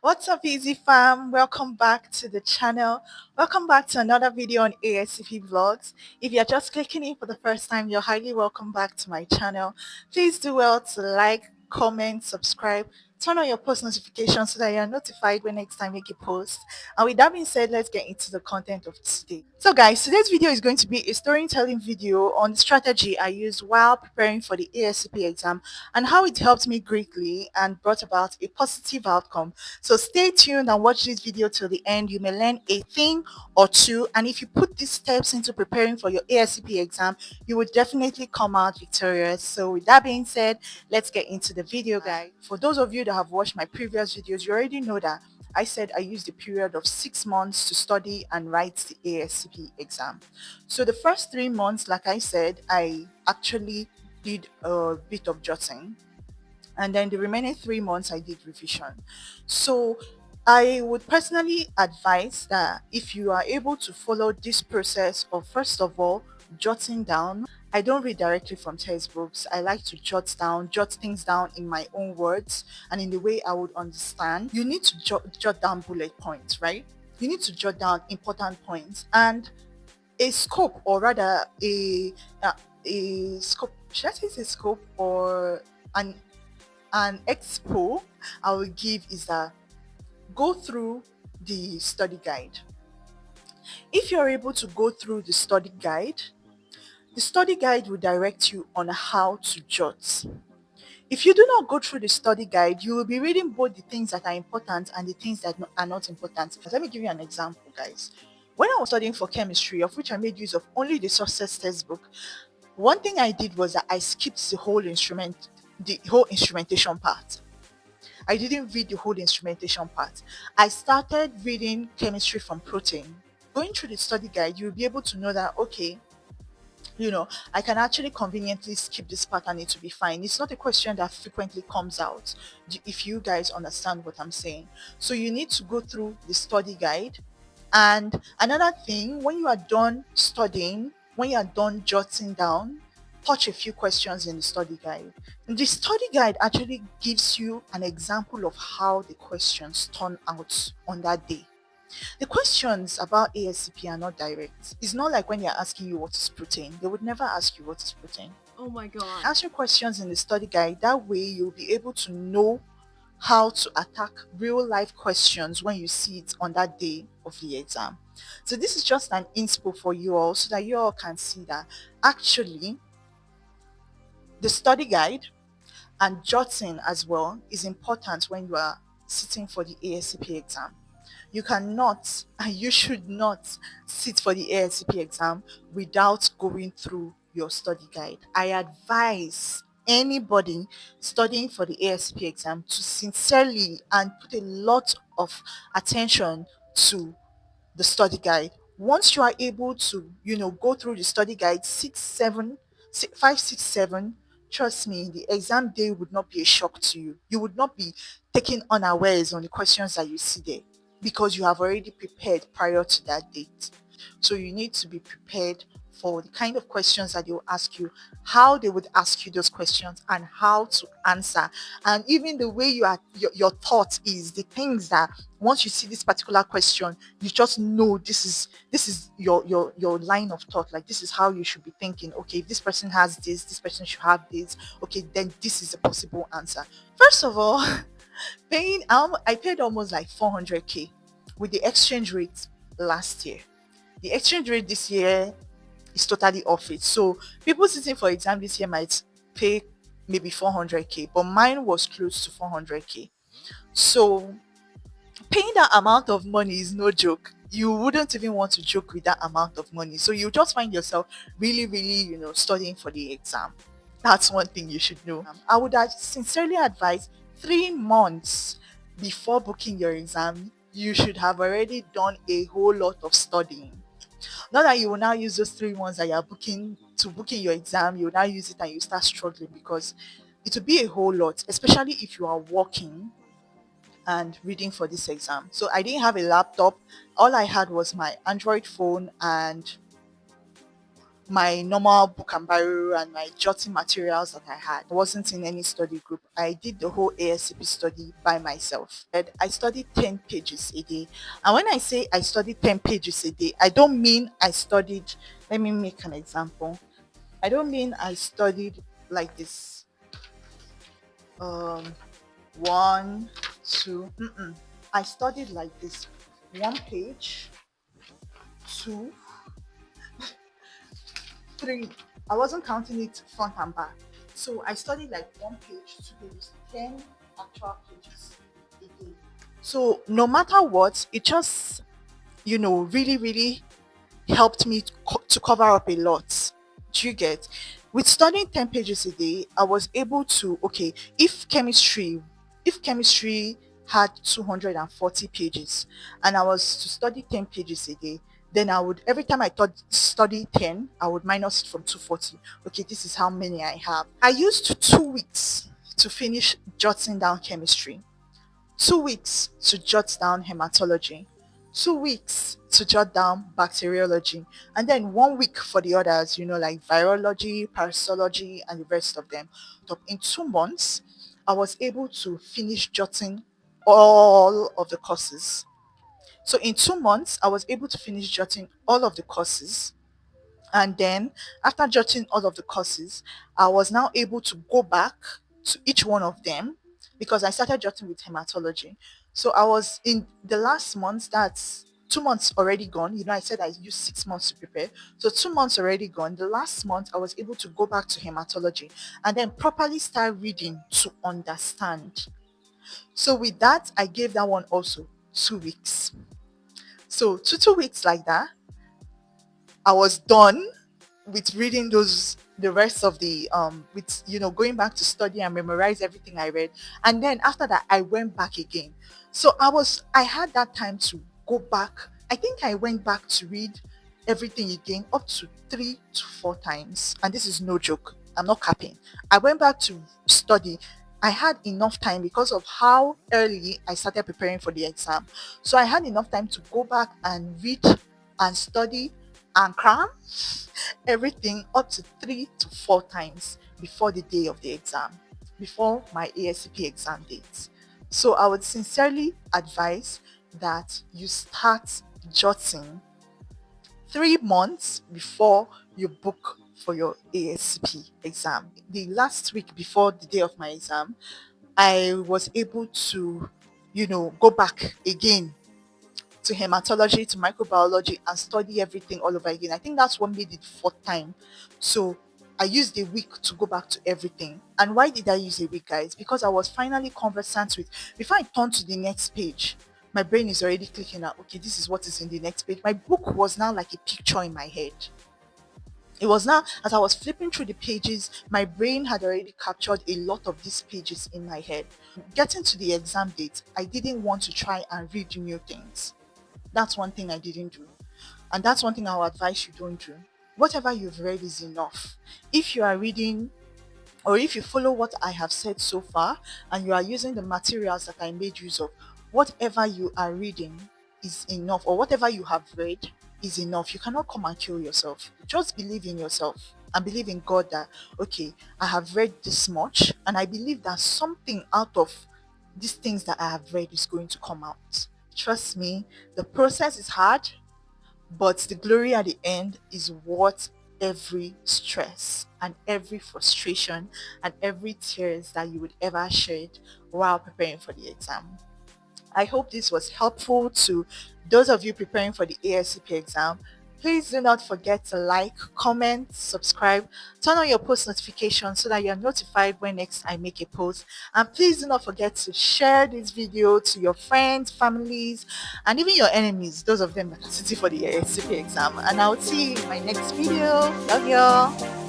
What's up, Easy Fam? Welcome back to the channel. Welcome back to another video on Ascp Vlogs. If you're just clicking in for the first time, you're highly welcome back to my channel. Please do well to like, comment, subscribe, turn on your post notifications so that you're notified when next time I make a post. And with that being said, let's get into the content of today. So guys, today's video is going to be a storytelling video on the strategy I used while preparing for the ASCP exam and how it helped me greatly and brought about a positive outcome. So stay tuned and watch this video till the end. You may learn a thing or two, and if you put these steps into preparing for your ASCP exam, you will definitely come out victorious. So with that being said, let's get into the video, guys. For those of you that have watched my previous videos, you already know that I said I used a period of 6 months to study and write the ASCP exam. So the first 3 months, like I said, I actually did a bit of jotting, and then the remaining 3 months I did revision. So I would personally advise that if you are able to follow this process of, first of all, jotting down. I don't read directly from textbooks. I like to jot things down in my own words and in the way I would understand. You need to jot down bullet points, right? You need to jot down important points and a scope, or rather a scope. Should I say it's a scope or an expo I will give is that go through the study guide. If you're able to go through the study guide will direct you on how to jot. If you do not go through the study guide, you will be reading both the things that are important and the things that are not important. Let me give you an example, guys. When I was studying for chemistry, of which I made use of only the success textbook, one thing I did was that I skipped the whole instrumentation part. I didn't read the whole instrumentation part. I started reading chemistry from protein. Going through the study guide, you'll be able to know that, okay, I can actually conveniently skip this part and it will be fine. It's not a question that frequently comes out, if you guys understand what I'm saying. So you need to go through the study guide. And another thing, when you are done studying, when you are done jotting down, touch a few questions in the study guide. The study guide actually gives you an example of how the questions turn out on that day. The questions about ASCP are not direct. It's not like when they're asking you what is protein. They would never ask you what is protein. Oh my god. Answer questions in the study guide. That way you'll be able to know how to attack real life questions when you see it on that day of the exam. So this is just an inspo for you all so that you all can see that actually the study guide and jotting as well is important when you are sitting for the ASCP exam. You cannot and you should not sit for the ASCP exam without going through your study guide. I advise anybody studying for the ASCP exam to sincerely and put a lot of attention to the study guide. Once you are able to, go through the study guide 5, 6, 7, trust me, the exam day would not be a shock to you. You would not be taken unawares on the questions that you see there because you have already prepared prior to that date. So you need to be prepared for the kind of questions that they will ask you, how they would ask you those questions, and how to answer. And even the way your thought is, the things that once you see this particular question, you just know this is your line of thought. Like, this is how you should be thinking. Okay, if this person has this person should have this. Okay, then this is a possible answer. First of all, I paid almost like 400k with the exchange rate last year. The exchange rate this year is totally off it. So people sitting for exam this year might pay maybe 400k, but mine was close to 400k. So paying that amount of money is no joke. You wouldn't even want to joke with that amount of money. So you just find yourself really, really, studying for the exam. That's one thing you should know. I would sincerely advise 3 months before booking your exam, you should have already done a whole lot of studying. Not that you will now use those 3 months that you are booking your exam, you will now use it and you start struggling, because it will be a whole lot, especially if you are working and reading for this exam. So I didn't have a laptop. All I had was my Android phone and my normal book and biro and my jotting materials that I had. I wasn't in any study group. I did the whole ASCP study by myself. And I studied 10 pages a day. And when I say I studied 10 pages a day, I don't mean I studied, let me make an example. I don't mean I studied like this. Um, one, two. I studied like this: one page, two, three. I wasn't counting it front and back. So I studied like one page, two pages, 10 actual pages a day. So no matter what, it just, really, really helped me to cover up a lot. Do you get? With studying 10 pages a day, I was able to, okay, if chemistry had 240 pages and I was to study 10 pages a day, then I would, every time I thought study 10, I would minus it from 240. Okay, this is how many I have. I used 2 weeks to finish jotting down chemistry, 2 weeks to jot down hematology, 2 weeks to jot down bacteriology, and then 1 week for the others, like virology, parasitology, and the rest of them. So in 2 months, I was able to finish jotting all of the courses. So in 2 months, I was able to finish jotting all of the courses. And then after judging all of the courses, I was now able to go back to each one of them because I started jotting with hematology. So I was in the last month, that's 2 months already gone. I said I used 6 months to prepare. So 2 months already gone. The last month, I was able to go back to hematology and then properly start reading to understand. So with that, I gave that one also 2 weeks. So 2 weeks like that, I was done with reading those, the rest of the with going back to study and memorize everything I read. And then after that, I went back again. So I had that time to go back. I think I went back to read everything again up to 3 to 4 times, and this is no joke, I'm not capping. I went back to study. I had enough time because of how early I started preparing for the exam. So I had enough time to go back and read and study and cram everything up to 3 to 4 times before the day of the exam, before my ASCP exam date. So I would sincerely advise that you start jotting 3 months before you book for your ASCP exam. The last week before the day of my exam, I was able to, go back again to hematology, to microbiology, and study everything all over again. I think that's what made it fourth time. So I used a week to go back to everything. And why did I use a week, guys? Because I was finally conversant with, before I turn to the next page, my brain is already clicking out, okay, this is what is in the next page. My book was now like a picture in my head. It was now, as I was flipping through the pages, my brain had already captured a lot of these pages in my head. Getting to the exam date, I didn't want to try and read new things. That's one thing I didn't do. And that's one thing I'll advise you don't do. Whatever you've read is enough. If you are reading, or if you follow what I have said so far and you are using the materials that I made use of, whatever you are reading is enough, or whatever you have read is enough. You cannot come and kill yourself. Just believe in yourself and believe in God that, okay, I have read this much and I believe that something out of these things that I have read is going to come out. Trust me, the process is hard, but the glory at the end is worth every stress and every frustration and every tears that you would ever shed while preparing for the exam. I hope this was helpful to those of you preparing for the ASCP exam. Please do not forget to like, comment, subscribe, turn on your post notifications so that you're notified when next I make a post. And please do not forget to share this video to your friends, families, and even your enemies, those of them that are sitting for the ASCP exam. And I'll see you in my next video. Love y'all.